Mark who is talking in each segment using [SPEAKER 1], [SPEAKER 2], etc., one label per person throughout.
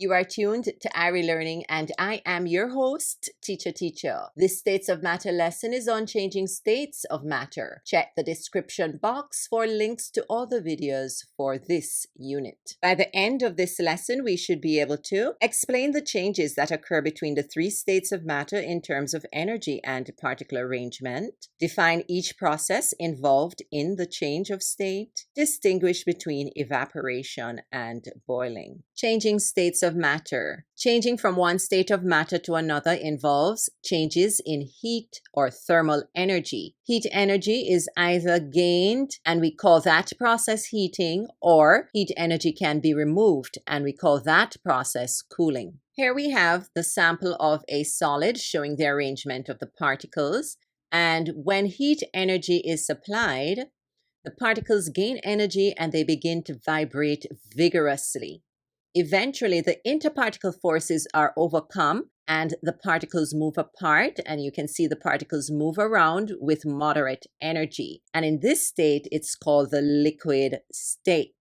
[SPEAKER 1] You are tuned to Iri-e-learning and I am your host, Teacher. This States of Matter lesson is on changing states of matter. Check the description box for links to all the videos for this unit. By the end of this lesson, we should be able to explain the changes that occur between the three states of matter in terms of energy and particle arrangement, define each process involved in the change of state, distinguish between evaporation and boiling. Changing states of matter. Changing from one state of matter to another involves changes in heat or thermal energy. Heat energy is either gained and we call that process heating, or heat energy can be removed and we call that process cooling. Here we have the sample of a solid showing the arrangement of the particles, and when heat energy is supplied, the particles gain energy and they begin to vibrate vigorously. Eventually, the interparticle forces are overcome and the particles move apart, and you can see the particles move around with moderate energy. And in this state, it's called the liquid state.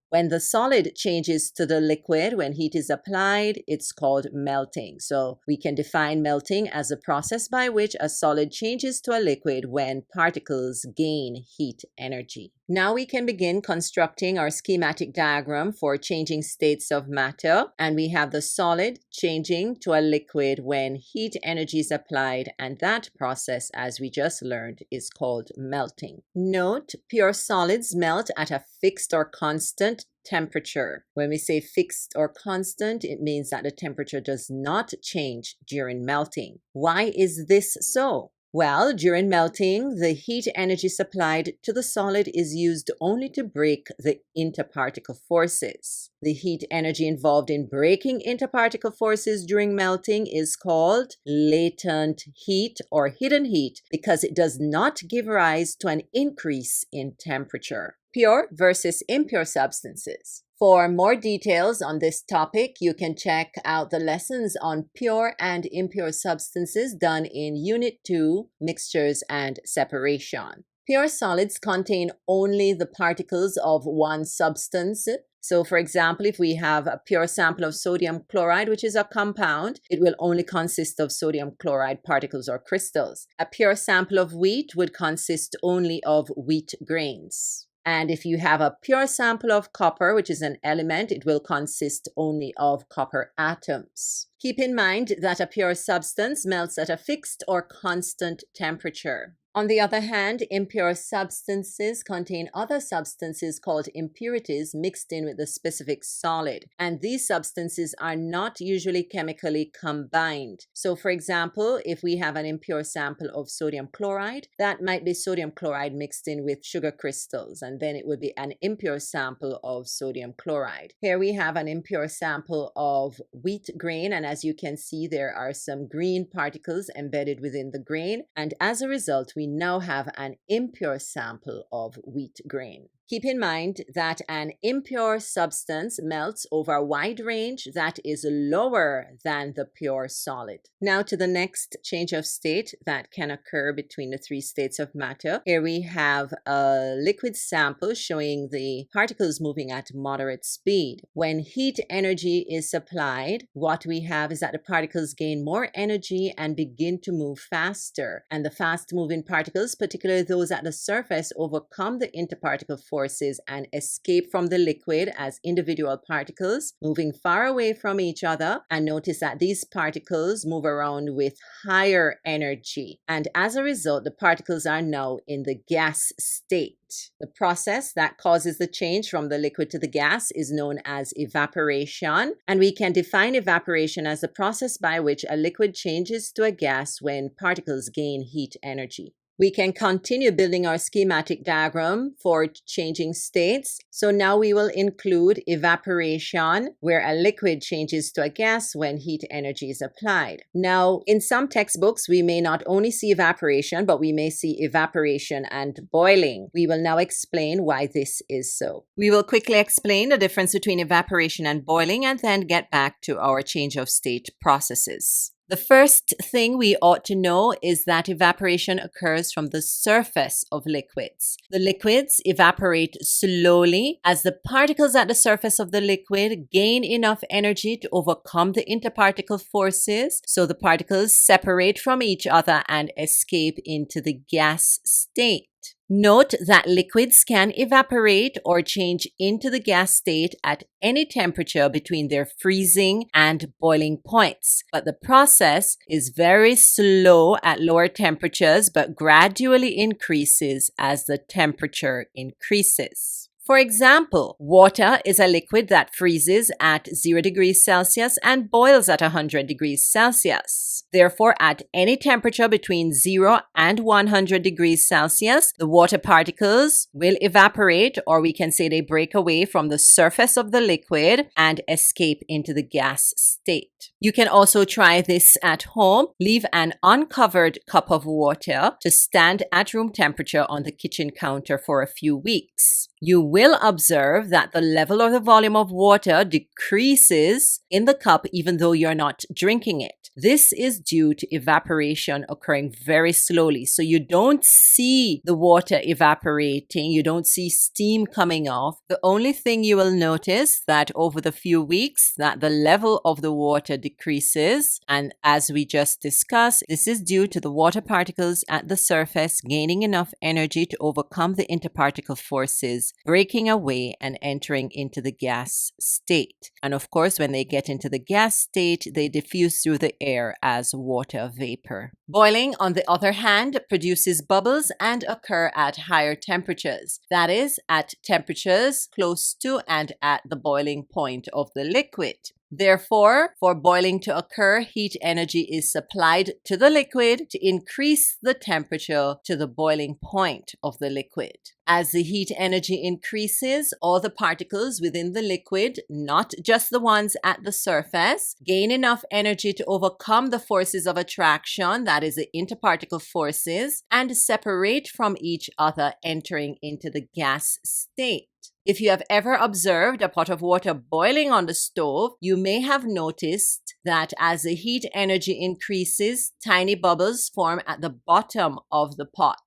[SPEAKER 1] When the solid changes to the liquid, when heat is applied, it's called melting. So we can define melting as a process by which a solid changes to a liquid when particles gain heat energy. Now we can begin constructing our schematic diagram for changing states of matter. And we have the solid changing to a liquid when heat energy is applied. And that process, as we just learned, is called melting. Note, pure solids melt at a fixed or constant temperature. When we say fixed or constant, it means that the temperature does not change during melting. Why is this so? Well, during melting, the heat energy supplied to the solid is used only to break the interparticle forces. The heat energy involved in breaking interparticle forces during melting is called latent heat or hidden heat because it does not give rise to an increase in temperature. Pure versus impure substances. For more details on this topic, you can check out the lessons on pure and impure substances done in Unit 2, Mixtures and Separation. Pure solids contain only the particles of one substance. So, for example, if we have a pure sample of sodium chloride, which is a compound, it will only consist of sodium chloride particles or crystals. A pure sample of wheat would consist only of wheat grains. And if you have a pure sample of copper, which is an element, it will consist only of copper atoms. Keep in mind that a pure substance melts at a fixed or constant temperature. On the other hand, impure substances contain other substances called impurities mixed in with the specific solid, and these substances are not usually chemically combined. So, for example, if we have an impure sample of sodium chloride, that might be sodium chloride mixed in with sugar crystals, and then it would be an impure sample of sodium chloride. Here we have an impure sample of wheat grain, and as you can see, there are some green particles embedded within the grain, and as a result, we now have an impure sample of wheat grain. Keep in mind that an impure substance melts over a wide range that is lower than the pure solid. Now to the next change of state that can occur between the three states of matter. Here we have a liquid sample showing the particles moving at moderate speed. When heat energy is supplied, what we have is that the particles gain more energy and begin to move faster. And the fast-moving particles, particularly those at the surface, overcome the interparticle forces and escape from the liquid as individual particles, moving far away from each other. And notice that these particles move around with higher energy. And as a result, the particles are now in the gas state. The process that causes the change from the liquid to the gas is known as evaporation, and we can define evaporation as the process by which a liquid changes to a gas when particles gain heat energy. We can continue building our schematic diagram for changing states. So now we will include evaporation, where a liquid changes to a gas when heat energy is applied. Now, in some textbooks, we may not only see evaporation, but we may see evaporation and boiling. We will now explain why this is so. We will quickly explain the difference between evaporation and boiling and then get back to our change of state processes. The first thing we ought to know is that evaporation occurs from the surface of liquids. The liquids evaporate slowly as the particles at the surface of the liquid gain enough energy to overcome the interparticle forces, so the particles separate from each other and escape into the gas state. Note that liquids can evaporate or change into the gas state at any temperature between their freezing and boiling points, but the process is very slow at lower temperatures but gradually increases as the temperature increases. For example, water is a liquid that freezes at 0 degrees Celsius and boils at 100 degrees Celsius. Therefore, at any temperature between 0 and 100 degrees Celsius, the water particles will evaporate, or we can say they break away from the surface of the liquid and escape into the gas state. You can also try this at home. Leave an uncovered cup of water to stand at room temperature on the kitchen counter for a few weeks. You will observe that the level or the volume of water decreases in the cup even though you're not drinking it. This is due to evaporation occurring very slowly. So you don't see the water evaporating, you don't see steam coming off. The only thing you will notice that over the few weeks that the level of the water decreases, and as we just discussed, this is due to the water particles at the surface gaining enough energy to overcome the interparticle forces, breaking away and entering into the gas state. And of course, when they get into the gas state, they diffuse through the air as water vapor. Boiling, on the other hand, produces bubbles and occur at higher temperatures. That is, at temperatures close to and at the boiling point of the liquid. Therefore, for boiling to occur, heat energy is supplied to the liquid to increase the temperature to the boiling point of the liquid. As the heat energy increases, all the particles within the liquid, not just the ones at the surface, gain enough energy to overcome the forces of attraction, that is the interparticle forces, and separate from each other, entering into the gas state. If you have ever observed a pot of water boiling on the stove, you may have noticed that as the heat energy increases, tiny bubbles form at the bottom of the pot.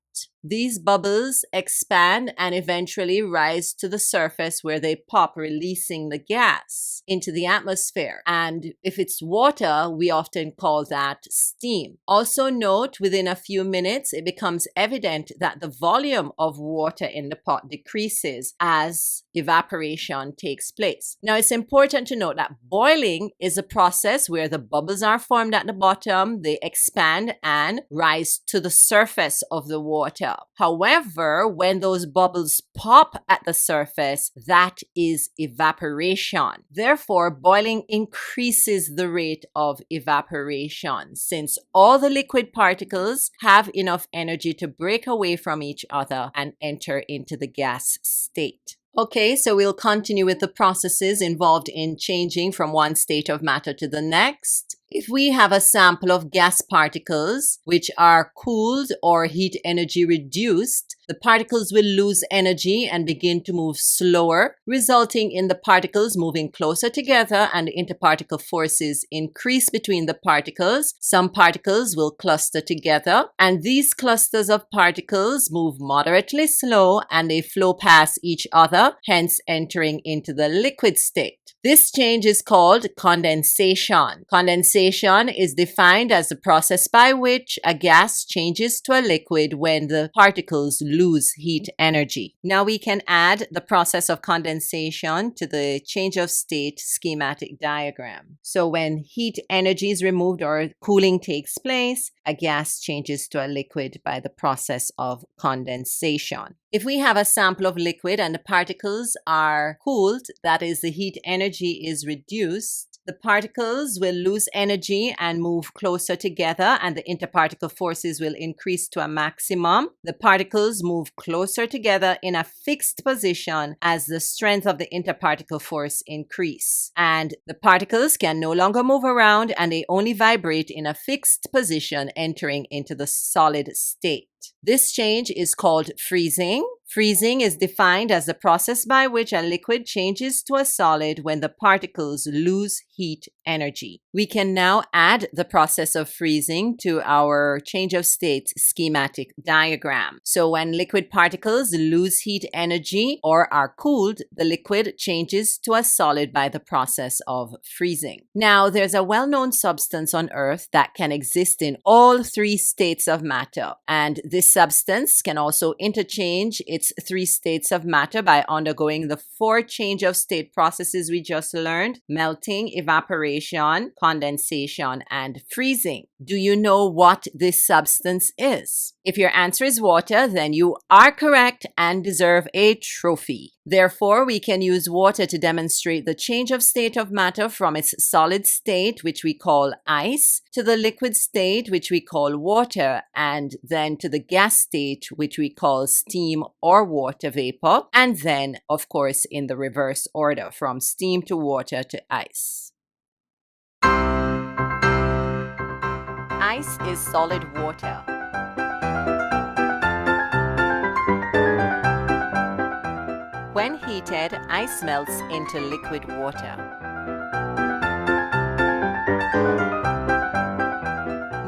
[SPEAKER 1] These bubbles expand and eventually rise to the surface where they pop, releasing the gas into the atmosphere. And if it's water, we often call that steam. Also note, within a few minutes, it becomes evident that the volume of water in the pot decreases as evaporation takes place. Now, it's important to note that boiling is a process where the bubbles are formed at the bottom, they expand and rise to the surface of the water. However, when those bubbles pop at the surface, that is evaporation. Therefore, boiling increases the rate of evaporation since all the liquid particles have enough energy to break away from each other and enter into the gas state. Okay, so we'll continue with the processes involved in changing from one state of matter to the next. If we have a sample of gas particles which are cooled or heat energy reduced, the particles will lose energy and begin to move slower, resulting in the particles moving closer together and the interparticle forces increase between the particles. Some particles will cluster together, and these clusters of particles move moderately slow and they flow past each other, hence entering into the liquid state. This change is called condensation. Condensation is defined as the process by which a gas changes to a liquid when the particles lose heat energy. Now we can add the process of condensation to the change of state schematic diagram. So when heat energy is removed or cooling takes place, a gas changes to a liquid by the process of condensation. If we have a sample of liquid and the particles are cooled, that is, the heat energy is reduced, the particles will lose energy and move closer together, and the interparticle forces will increase to a maximum. The particles move closer together in a fixed position as the strength of the interparticle force increase. And the particles can no longer move around and they only vibrate in a fixed position, entering into the solid state. This change is called freezing. Freezing is defined as the process by which a liquid changes to a solid when the particles lose heat energy. We can now add the process of freezing to our change of state schematic diagram. So when liquid particles lose heat energy or are cooled, the liquid changes to a solid by the process of freezing. Now, there's a well-known substance on Earth that can exist in all three states of matter, and this substance can also interchange its three states of matter by undergoing the four change of state processes we just learned: melting, evaporation, condensation, and freezing. Do you know what this substance is? If your answer is water, then you are correct and deserve a trophy. Therefore, we can use water to demonstrate the change of state of matter from its solid state, which we call ice, to the liquid state, which we call water, and then to the gas state, which we call steam or water vapor, and then, of course, in the reverse order, from steam to water to ice. Ice is solid water. When heated, ice melts into liquid water.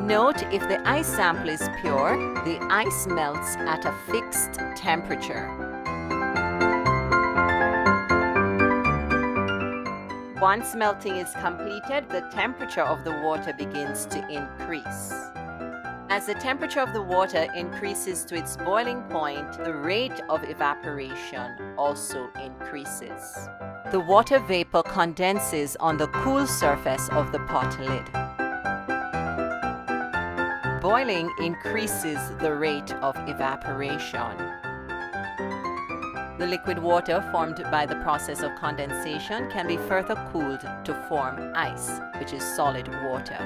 [SPEAKER 1] Note, if the ice sample is pure, the ice melts at a fixed temperature. Once melting is completed, the temperature of the water begins to increase. As the temperature of the water increases to its boiling point, the rate of evaporation also increases. The water vapor condenses on the cool surface of the pot lid. Boiling increases the rate of evaporation. The liquid water formed by the process of condensation can be further cooled to form ice, which is solid water.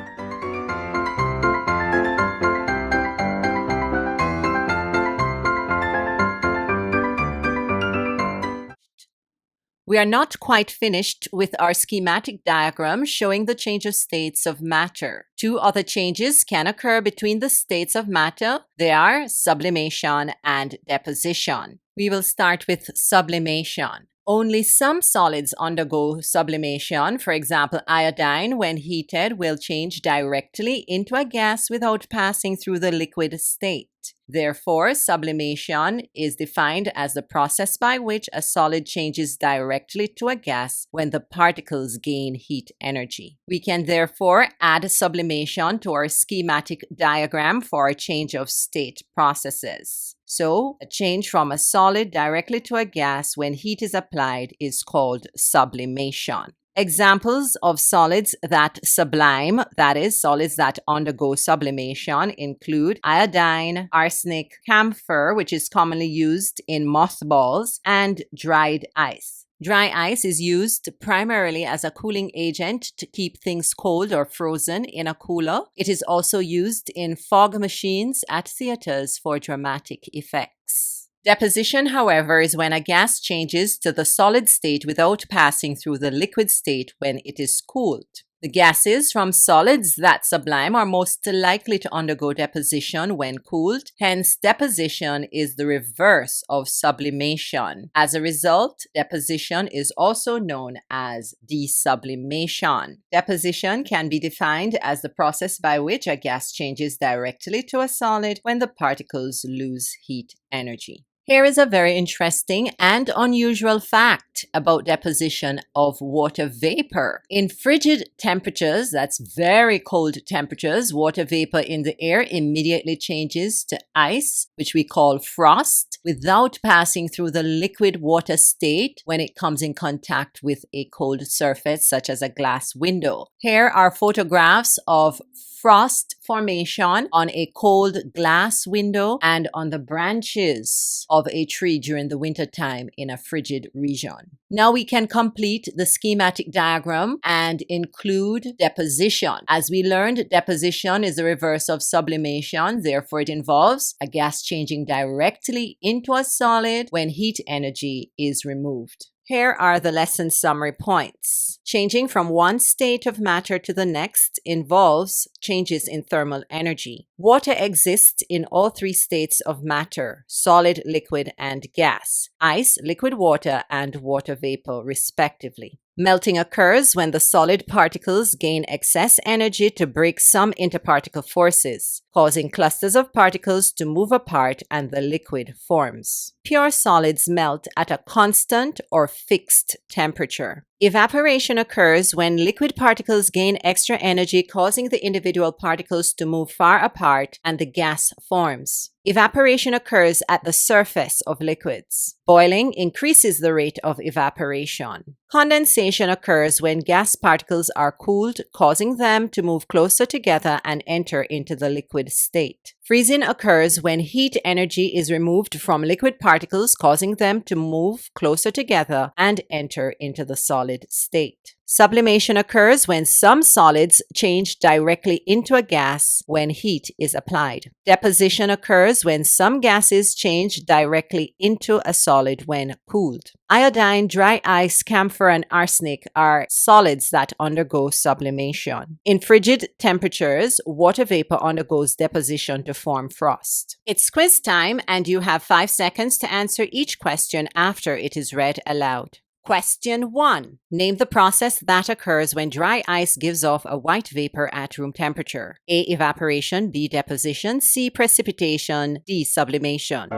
[SPEAKER 1] We are not quite finished with our schematic diagram showing the change of states of matter. Two other changes can occur between the states of matter. They are sublimation and deposition. We will start with sublimation. Only some solids undergo sublimation. For example, iodine, when heated, will change directly into a gas without passing through the liquid state. Therefore, sublimation is defined as the process by which a solid changes directly to a gas when the particles gain heat energy. We can therefore add sublimation to our schematic diagram for a change of state processes. So, a change from a solid directly to a gas when heat is applied is called sublimation. Examples of solids that sublime, that is, solids that undergo sublimation, include iodine, arsenic, camphor, which is commonly used in mothballs, and dried ice. Dry ice is used primarily as a cooling agent to keep things cold or frozen in a cooler. It is also used in fog machines at theaters for dramatic effects. Deposition, however, is when a gas changes to the solid state without passing through the liquid state when it is cooled. The gases from solids that sublime are most likely to undergo deposition when cooled. Hence, deposition is the reverse of sublimation. As a result, deposition is also known as desublimation. Deposition can be defined as the process by which a gas changes directly to a solid when the particles lose heat energy. Here is a very interesting and unusual fact about deposition of water vapor. In frigid temperatures, that's very cold temperatures, water vapor in the air immediately changes to ice, which we call frost, without passing through the liquid water state when it comes in contact with a cold surface such as a glass window. Here are photographs of frost formation on a cold glass window and on the branches of a tree during the winter time in a frigid region. Now we can complete the schematic diagram and include deposition. As we learned, deposition is the reverse of sublimation. Therefore, it involves a gas changing directly into a solid when heat energy is removed. Here are the lesson summary points. Changing from one state of matter to the next involves changes in thermal energy. Water exists in all three states of matter: solid, liquid, and gas. Ice, liquid water, and water vapor, respectively. Melting occurs when the solid particles gain excess energy to break some interparticle forces, causing clusters of particles to move apart and the liquid forms. Pure solids melt at a constant or fixed temperature. Evaporation occurs when liquid particles gain extra energy, causing the individual particles to move far apart and the gas forms. Evaporation occurs at the surface of liquids. Boiling increases the rate of evaporation. Condensation occurs when gas particles are cooled, causing them to move closer together and enter into the liquid state. Freezing occurs when heat energy is removed from liquid particles, causing them to move closer together and enter into the solid state. Sublimation occurs when some solids change directly into a gas when heat is applied. Deposition occurs when some gases change directly into a solid when cooled. Iodine, dry ice, camphor, and arsenic are solids that undergo sublimation. In frigid temperatures, water vapor undergoes deposition to form frost. It's quiz time, and you have 5 seconds to answer each question after it is read aloud. Question 1. Name the process that occurs when dry ice gives off a white vapor at room temperature. A. Evaporation. B. Deposition. C. Precipitation. D. Sublimation.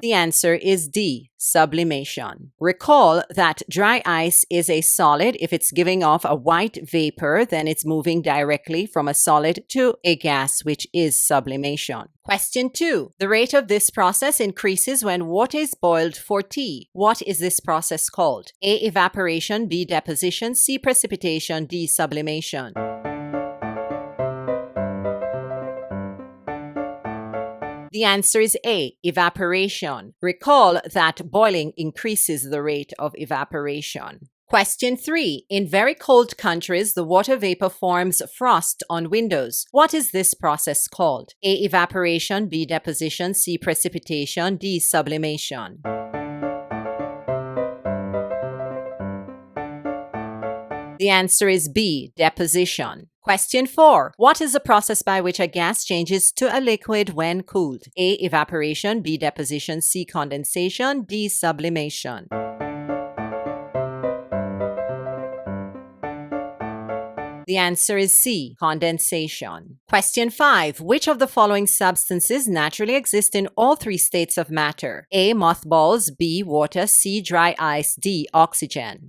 [SPEAKER 1] The answer is D, sublimation. Recall that dry ice is a solid. If it's giving off a white vapor, then it's moving directly from a solid to a gas, which is sublimation. Question 2. The rate of this process increases when water is boiled for tea. What is this process called? A. Evaporation. B. Deposition. C. Precipitation. D. Sublimation. The answer is A, evaporation. Recall that boiling increases the rate of evaporation. Question 3. In very cold countries, the water vapor forms frost on windows. What is this process called? A. Evaporation. B. Deposition. C. Precipitation. D. Sublimation. The answer is B, deposition. Question 4. What is the process by which a gas changes to a liquid when cooled? A. Evaporation. B. Deposition. C. Condensation. D. Sublimation. The answer is C, condensation. Question 5. Which of the following substances naturally exist in all three states of matter? A. Mothballs. B. Water. C. Dry ice. D. Oxygen.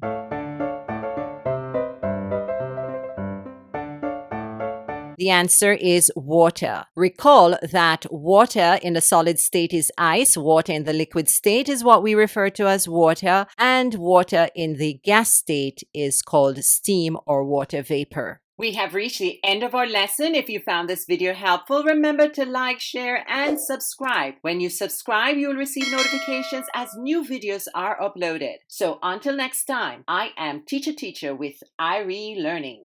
[SPEAKER 1] The answer is water. Recall that water in the solid state is ice, water in the liquid state is what we refer to as water, and water in the gas state is called steam or water vapor. We have reached the end of our lesson. If you found this video helpful, remember to like, share, and subscribe. When you subscribe, you will receive notifications as new videos are uploaded. So until next time, I am Teacher with Iri-e-learning.